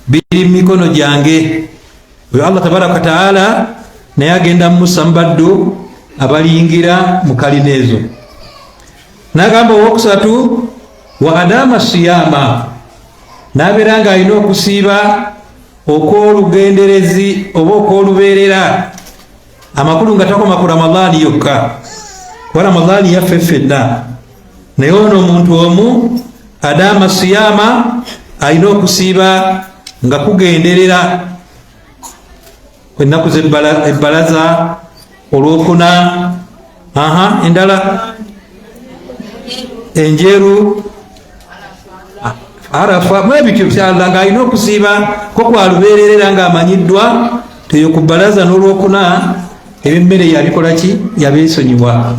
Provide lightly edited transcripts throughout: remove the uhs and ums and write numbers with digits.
biri mikono gyange. Oyo Allah tabaraka taala naye agenda musa mbaddu abaliyingira mu kalina ezo. N'agamba owokusatu wa adama siyama, n'abeera nga alina okusiiba okw'olugenderezi oba okw'olubeerera, amakulu nga takoma ku ramadaani yokka, kuba ramadaani yaffe ffenna, naye ono omuntu omu adama siyama alina okusiiba nga kugenderera ennaku zebbalaza, olwokuna, endala enjeru, arafa, mwebityo byalla nga alina okusiiba ko kwalubeerera nga amanyiddwa teyo ku bbalaza n'olwokuna ebyemmere yabikola ki, yabeesonyiwa,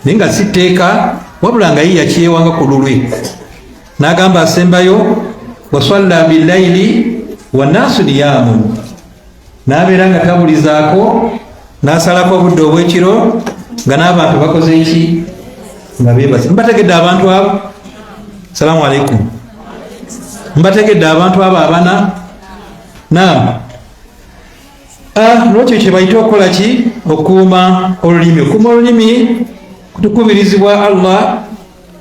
naye nga si tteeka wabula nga ye yakyewanga ku lulwe. N'agamba asembayo wasalla billayli wannaasu niyaamun, n'abeera nga tabulizaako, n'asalako obudde obw'ekiro nga n'abantu bakoze eki, nga beebase. Mbategedde abantu abo? Salaamu alaikum. Mbategedde abantu abo abana? Naam. Lwekyo kye bayita okukola ki? Okukuuma olulimi. Okukuuma olulimi kutukubirizibwa Allah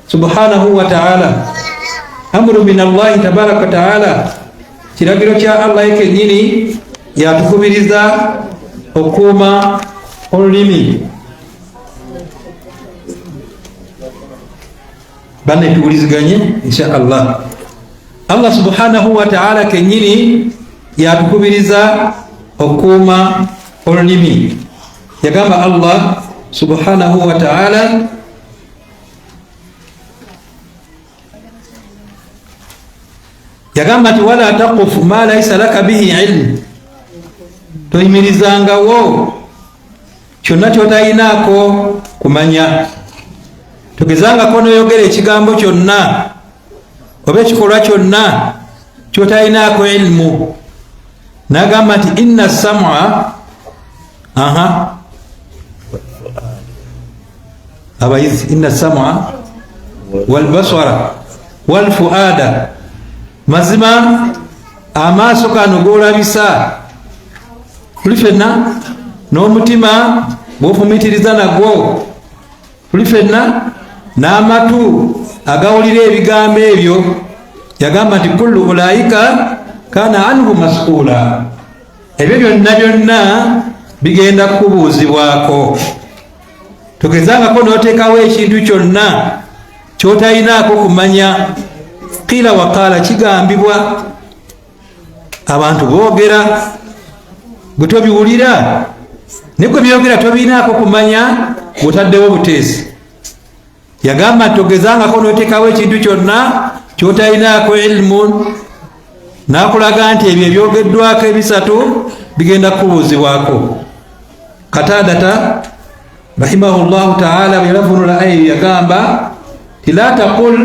subhanahu wa ta'ala. Amru min Allahi tabaraka ta'ala, kiragiro kya Allah kennyini yatukubiriza okukuuma olulimi. Banne tuwuliziganye insha Allah. Allah subhanahu wa ta'ala kennyini yatukubiriza okukuuma olulimi. Yagamba Allah subhanahu wa ta'ala yagamba nti wala taqufu ma laysa laka bihi ilmu, toyimirizangawo kyonna kyotayinaako kumanya. Togezangako noyogera ekigambo kyonna oba ekikolwa kyonna kyotayinaako ilmu. N'agamba nti inna sam'a, abayizi, inna sam'a walbasara walfuada, mazima amaaso gano golabisa tuli fenna, n'omutima gwofumitiriza nagwo tuli fenna, n'amatu agawulira ebigambo ebyo. Yagamba nti kullu ulaika kana anhu mas'ula, ebyo byonna byonna bigenda kubuuzibwako. Togezangako n'oteekawo ekintu kyonna kyotayinaako kumanya. Qila waqala, kigambibwa, abantu boogera gwe tobiwulira, ne gwe byogera tobinaako kumanya, bwotaddewo buteesi. Yagamba togezangako n'oteekawo ekintu kyonna kyotayinaako ilmu, n'akulaga nti ebyo ebyogeddwako ebisatu bigenda kubuuzibwako. Katadata rahimahullahu ta'ala bwe yavunula aya yagamba ti la taqul,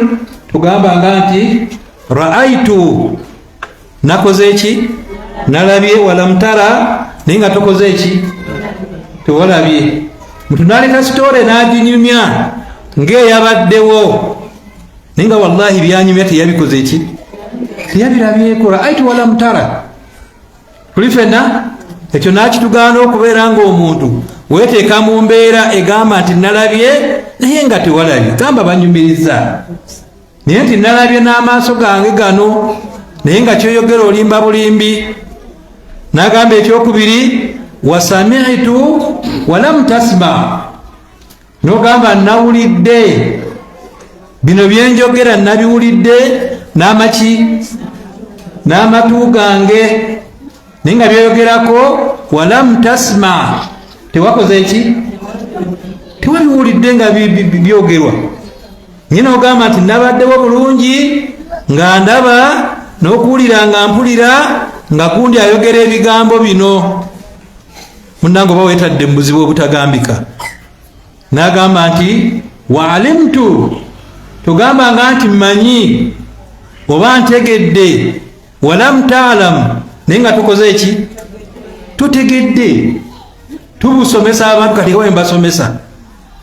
tugambanga nti ra'aitu, nakoze eki, nalabye, walamtara, naye nga tokoze eki, tewalabye. Muntu naleka sitore n'aginyumya ng'eyabaddewo, naye nga wallahi byanyumya teyabikoze eki, teyabirabyeko. Ra'aitu walamtara, tuli fenna ekyo nakitugaana okubeera ng'omuntu weeteeka mu mbeera egamba nti nalabye naye nga tewalabye. Gamba banyumiriza, naye nti nalabye n'amaaso gange gano naye nga kyoyogera olimba bulimbi. N'agamba ekyokubiri wasami'tu walam tasma, n'ogamba nawulidde bino byenjogera, nabiwulidde n'amaki, n'amatu gange, naye nga byoyogerako walam tasma, tewakoze eki, tewabiwulidde nga byogerwa. Nye n'ogamba nti nabaddewo bulungi nga ndaba, n'okuwulira nga mpulira, nga kundi ayogera ebigambo bino. Munnange oba weetadde mu buzibu obutagambika. N'agamba nti wa alimtu, tugambanga nti mmanyi oba ntegedde, walam ta'lam, naye nga tukoze eki, tutegedde. Tubusomesa abantu kati we mbasomesa,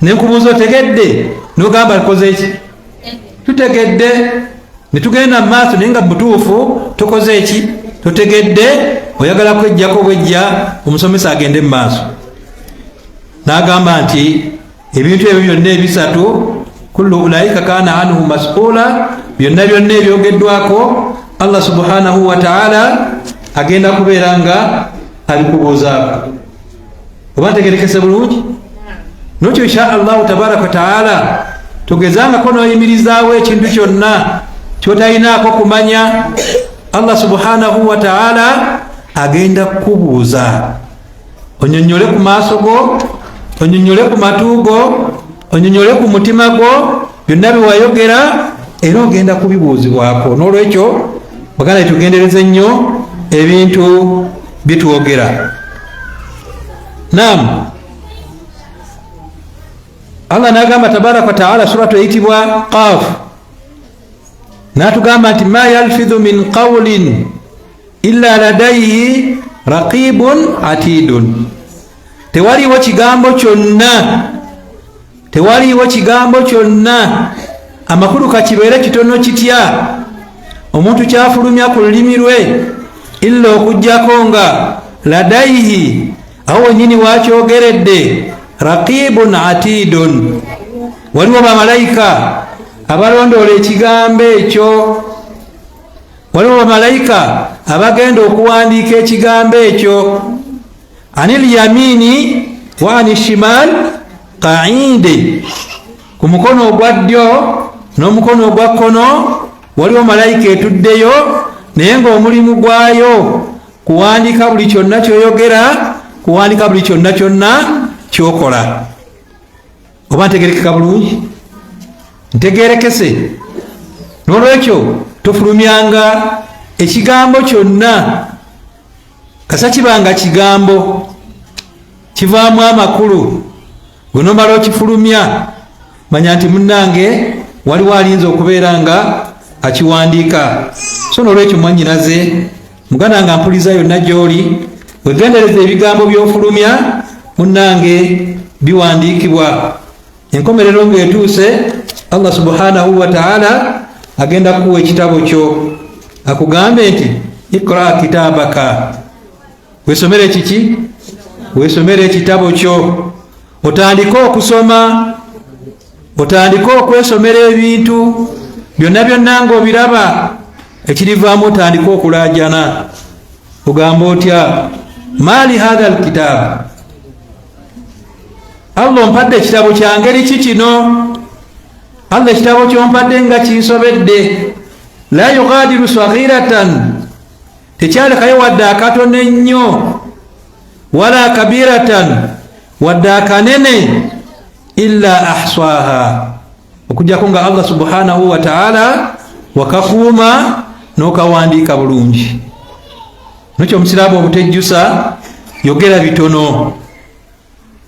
ne nkubuuza otegedde, n'ogamba tukoze eki, tutegedde. netugenda mu maaso naye nga butuufu tukoze eki totegedde oyagala kwejjako bwejja omusomesa agende mu maaso n'agamba nti ebintu ebyo byonna ebisatu kullu ulaika kana anhu mas'ula byonna ebyogeddwako Allah subhanahu wa ta'ala agenda kubeera nga abikubuuzaako. Oba ntegerekese bulungi? Nokyo insha Allah tabaraka wa ta'ala tugezangako n'oyimirizaawo ekintu kyonna ky'otalinaako kumanya, Allah subhanahu wa ta'ala agenda kukubuuza. Onyonyole ku maaso go, onyonyole ku matu go, onyonyole ku mutima gwo, byonna biwayogera era ogenda kubibuuzibwako. N'olwekyo baganda tugendereze nnyo ebintu bitwogera. Naam, Allah n'agamba tabaraka wa ta'ala suratu eyitibwa Qaf, n'atugamba nti ma yalfidhu min qawlin illa ladayhi raqibun atidun. Tewaliwo kigambo kyonna amakulu kakibeere kitono kitya omuntu kyafulumya ku lulimi lwe illa okujjako nga ladayhi awo wenyini wakyogeredde raqibun atidun, waliwo bamalayika abalondoola ekigambo ekyo, waliwo bamalayika abagenda okuwandiika ekigambo ekyo. Anil yamini wa anil shimal qa'ide, ku mukono ogwa ddyo n'omukono ogwa kkono waliwo malayika etuddeyo, naye ng'omulimu gwayo kuwandiika buli kyonna ky'oyogera, kuwandiika buli kyonna ky'okola. Oba ntegerekeka bulungi? Ntegerekese. N'olwekyo tofulumyanga ekigambo kyonna kasa kibanga kigambo kivaamu amakulu, gwenomala okifulumya manya nti munnange waliwo alinza okubeera nga akiwandiika. So n'olwekyo mwannyinaze muganda nga mpuliza yonna gy'oli, wegendereza ebigambo by'ofulumya munnange biwandiikibwa. Enkomerero ng'etuuse Allah subhanahu wa ta'ala agenda kuwa ekitabo kyo, akugambe nti ikra kitabaka, weesomere kiki? Weesomere ekitabo kyo, otandike okusoma, otandike okwesomera ebintu byonna ng'obiraba, ekirivaamu otandike okulaajana. Ogamba otya? Maali hadha alkitabu, Allah ompadde ekitabo kya ngeri ki kino? Allah ekitabo kyompadde nga kinsobedde. La yughadiru saghiratan, tekyalekayo wadde akatono ennyo, wala kabiratan, wadde akanene, illa ahswaha, okujjako nga Allah subhanahu wa ta'ala wakakuuma n'okawandiika bulungi. Nokyo omusiraamu obutejjusa, yogera bitono,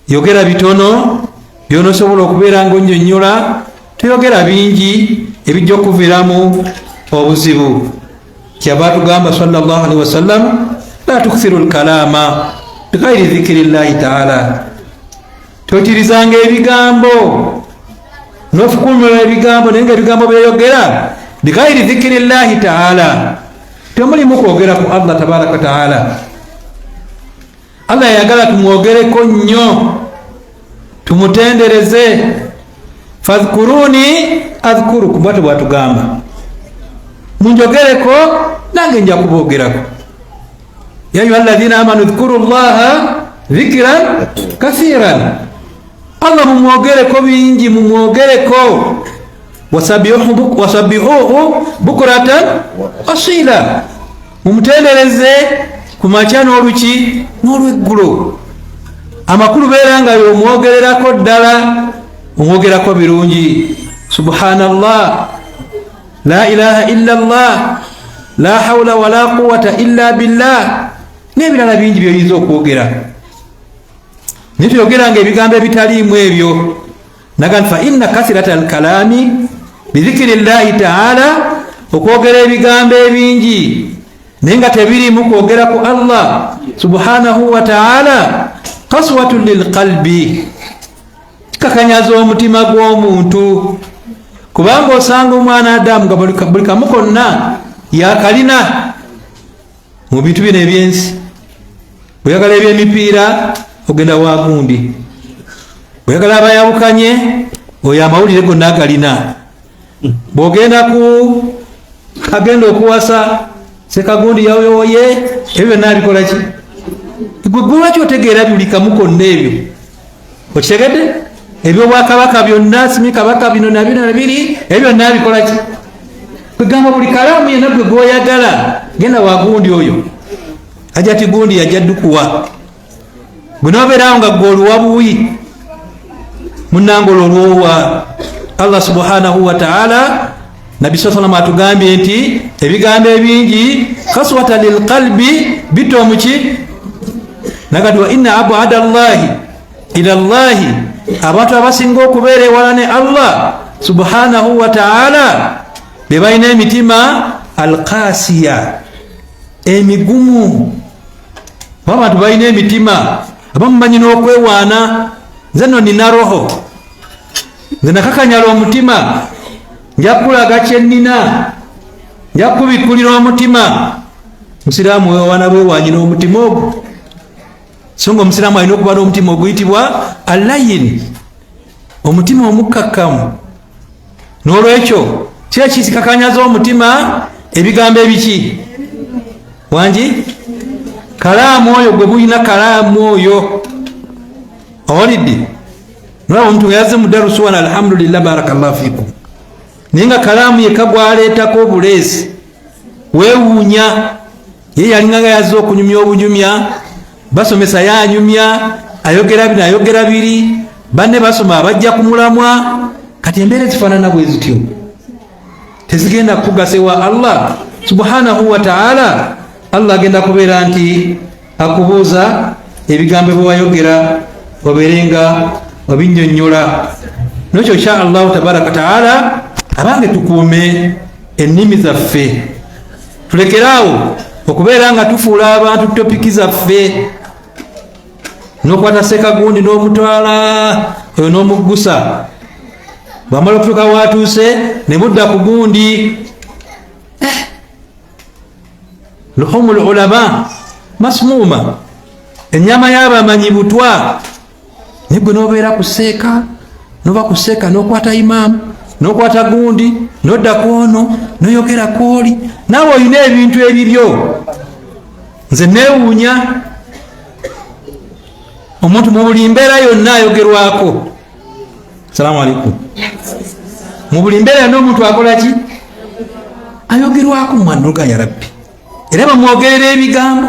yogera bitono byonosobola okubeera ng'onnyonnyola, toyogera bingi ebijja okuviiramu obuzibu. Kyava tugamba sallallahu alaihi wasallam, la tukthiru lkalama bighairi dhikri llahi ta'ala, totirizanga ebigambo n'ofukumira ebigambo naye nga ebigambo byeyogera bighairi dhikri llahi ta'ala, temulimu kwogera ku Allah tabaraka wa ta'ala. Allah yagala tumwogereko nnyo, tumutendereze. Fadhkuruni adhkurukum, bwatyo bwatugamba munjogereko nange nja kuboogerako. Ya ayuha alladhina amanu dhkuru llaha dhikran kathiran, Allah mumwogereko bingi, mumwogereko. Wasabihuhu bukratan asila, mumutendereze ku makya n'oluki n'olweggulo. Amakulu beera nga byomwogererako ddala, omwogerako birungi. Subhanallah, la ilaha illa Allah, la hawla wala quwwata illa billah, n'ebirala bingi byoyinza okwogera. Nitwogeranga ebigambo ebitaliimu ebyo. Nagan fa inna kathirata alkalami bidhikri llahi ta'ala, okwogera ebigambo ebingi naye nga tebirimu kwogera ku Allah subhanahu wa ta'ala, qaswatun lilqalbi, kikakanyaza omutima gw'omuntu. kubanga osanga omwana Adamu nga buli kamu konna yakalina mu bintu bino ebyensi. Oyagala ebyemipiira ogenda wa gundi, oyagala abayawukanye oyo amawulire gonna agalina. Bwogenda agenda okuwasa sekagundi yawoye ebyo byonna abikola ki? Gwe lwaki otegeera buli kamu konna ebyo? Okitegedde? Ebyobwakabaka byonna simi kabaka bino nabino biri ebyo byonna abikola ki? Kwegamba buli kalaamu yenna gwe gwoyagala genda wa gundi oyo. Ajja ati gundi yajja ddukuwa bwe nobeerawo nga gwe oluwa buwi munangola olwowa. Allah subhanahu wa ta'ala Nabi sallallahu alaihi wasallam atugambye nti ebigambo ebingi kaswata lil qalbi bitomuki nagati wa inna abada Allahi ila Allahi, abantu abasinga okubeera ewala ne Allah subhanahu wa ta'ala be balina emitima alqasiya, emigumu. Abantu balina emitima abamu banyi n'okwewaana. Nze nno nina roho, nze nakakanyala omutima, nja kulaga kyennina, nja kubikkulira omutima. Musiraamu wewaana bwewanyi n'omutima ogwo, so nga omusiraamu alina okuba n'omutima oguyitibwa alayin, omutima omukkakkamu. N'olwekyo ki ekikakanyaza omutima? Ebigambo ebiki wangi? Kalaamu oyo gwe bulina, kalaamu oyo owalidde. Nolaba omuntu yaze mu darusu wana alhamdulillah barakallahu fikum, naye nga kalaamu yekka gwaleetako obuleesi, weewuunya. Ye yalinganga yazze okunyumya obunyumya, basomesa yanyumya, ayogera bino ayogera biri, banne basoma abajja kumulamwa. Kati embeera ezifaanana bwe zityo tezigenda kugasa ewa Allah subhanahu wa ta'ala. Allah agenda kubeera nti akubuuza ebigambo bye wayogera obeerenga obinnyonnyola. N'ekyo insha Allahu tabaraka ta'ala abange tukuume ennimi zaffe, tulekeraawo okubeera nga tufuula abantu topiki zaffe, n'okwata sekagundi n'omutwala oyo n'omuggusa. Bwamala okutuuka watuuse ne budda ku gundi. Luhumul ulama masmuma, ennyama y'abamanyi butwa. Naye gwe n'obeera kuseeka, noba kuseeka n'okwata imaamu, n'okwata gundi, n'odda kwono, n'oyogera kwoli, naawe olina ebintu ebibyo. Nze neewuunya omuntu mu buli mbeera yonna ayogerwako. Salaamu alaikum. Mu buli mbeera yonna omuntu akola ki? Ayogerwako mwanduga ya Rabbi. Era bamwogerera ebigambo.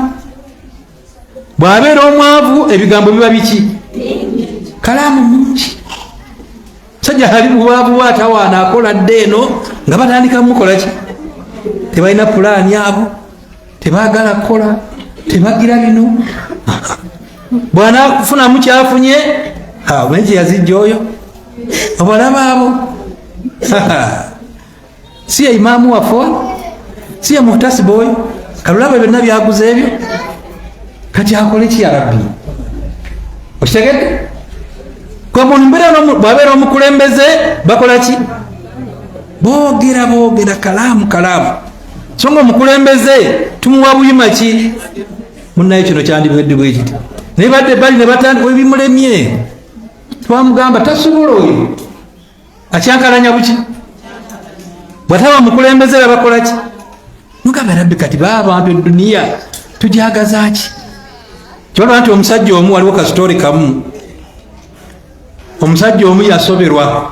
Bw'abeera omwavu ebigambo biba biki? Kalaamu mungi. Sajja ali buwaavu atawaana akola dde eno nga batandika mukola ki? Tebalina pulaani abo, tebaagala kukola, tebagira bino. Bwana kufunamu kyafunye, mengi yazijja oyo obalaba abo. Si ye imaamu waffe, si ye muhtasibu oyo, kalulaba byonna byaguze ebyo. Kati akole ki ya Rabbi? Okitegedde? Kwa muntu bw'abeera omukulembeze bakola ki? Boogera kalaamu. So nga omukulembeze tumuwa buyima ki? Munnaye kino kyandibwedde bwe kiti. Naye badde bali ne batandika ebimulemye. Twamugamba tasobola oyo. Akyankalanya buki? Bw'ataba mukulembeze bakola ki? Mugamba Rabbi kati abantu eduniya tujagaza ki? Kyolaba nti omusajja omu waliwo kasitoori kamu. Omusajja omu yasoberwa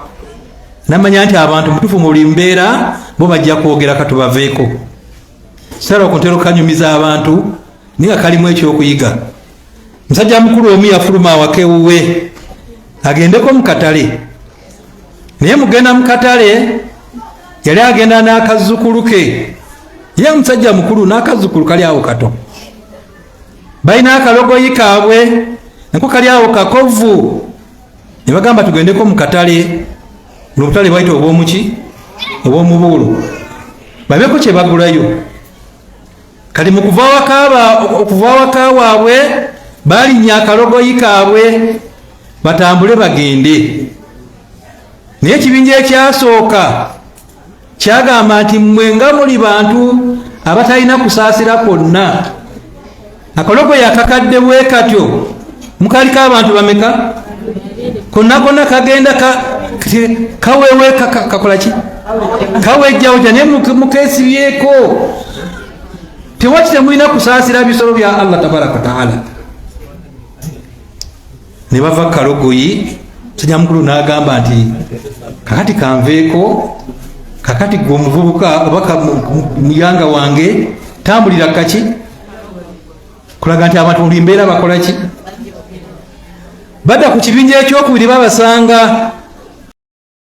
namanya nti abantu mutufu mu buli mbeera bo bajja kwogera katubaveeko. Sala okuntera okanyumiza abantu niga kalimu ekyokuyiga. Musajja mukulu omu yafuluma awaka ewuwe agendeko mu katale. Naye mugenda mu katale yali agenda n'akazzukulu ke. Ye musajja mukulu n'akazzukulu kali awo kato. Balina akalogoyi kaabwe nako kali awo kakovu. Ne bagamba tugendeko mu katale. N'obutale bwayita obw'omuki? Obw'omubuulo. Babeeko kye bagulayo. Kati mu okuva awaka waabwe balinnya akalogoyi kaabwe batambule bagende. naye ekibinja ekyasooka kyagamba nti mmwe nga muli bantu abatalina kusaasira kwonna, akalogoyi akakadde bwe katyo mukaliko abantu bameka? Konna konna kagenda kawewe kakola ki? Kawejjawejja naye mukeesibyeko. Tewakite mulina kusaasira bisolo bya Allah tabaraka taala. Ne bava kalogoyi, sajja mukulu n'agamba nti kakati kanveeko, kakati gwe omuvubuka abaka muyanga wange tambulira kaki? Kulaga nti abantu buli mbeera bakola ki? Badda ku kibinja ekyokubiri babasanga